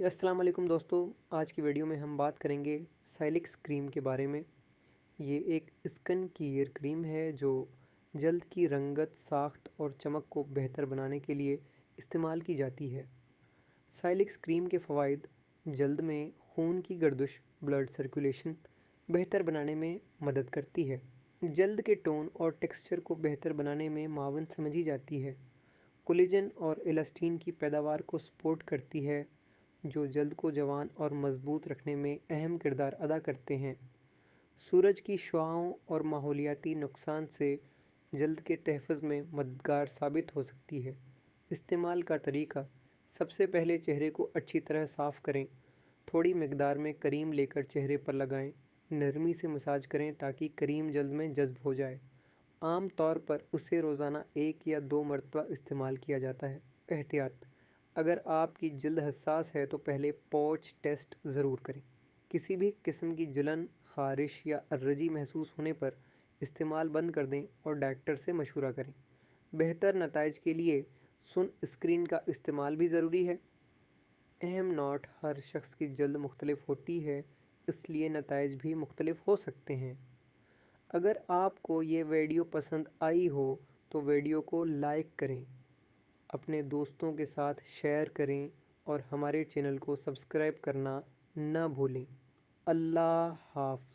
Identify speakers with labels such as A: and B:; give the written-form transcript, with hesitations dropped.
A: अस्सलाम वालेकुम दोस्तों। आज की वीडियो में हम बात करेंगे साइलिक्स क्रीम के बारे में। ये एक स्किन केयर क्रीम है जो जल्द की रंगत, साख्त और चमक को बेहतर बनाने के लिए इस्तेमाल की जाती है। साइलिक्स क्रीम के फ़वाइद: जल्द में खून की गर्दिश, ब्लड सर्कुलेशन बेहतर बनाने में मदद करती है। जल्द के टोन और टेक्सचर को बेहतर बनाने में मावन समझी जाती है। कोलेजन और इलास्टिन की पैदावार को सपोर्ट करती है, जो जल्द को जवान और मजबूत रखने में अहम किरदार अदा करते हैं। सूरज की शुआओं और माहौलियाती नुकसान से जल्द के तहफ़्फ़ुज़ में मददगार साबित हो सकती है। इस्तेमाल का तरीका: सबसे पहले चेहरे को अच्छी तरह साफ़ करें। थोड़ी मिकदार में करीम लेकर चेहरे पर लगाएं। नरमी से मसाज करें ताकि करीम जल्द में जज्ब हो जाए। आम तौर पर उसे रोज़ाना 1 या 2 मरतबा इस्तेमाल किया जाता है। एहतियात: अगर आपकी जल्द हसास है तो पहले पैच टेस्ट ज़रूर करें। किसी भी किस्म की जलन, ख़ारिश या एलर्जी महसूस होने पर इस्तेमाल बंद कर दें और डॉक्टर से मशवरा करें। बेहतर नताइज के लिए सन स्क्रीन का इस्तेमाल भी ज़रूरी है। अहम नोट: हर शख्स की जल्द मुख्तलिफ होती है, इसलिए नताइज भी मुख्तलिफ हो सकते हैं। अगर आपको ये वीडियो पसंद आई हो तो वीडियो को लाइक करें, अपने दोस्तों के साथ शेयर करें और हमारे चैनल को सब्सक्राइब करना न भूलें। अल्लाह हाफ़िज़।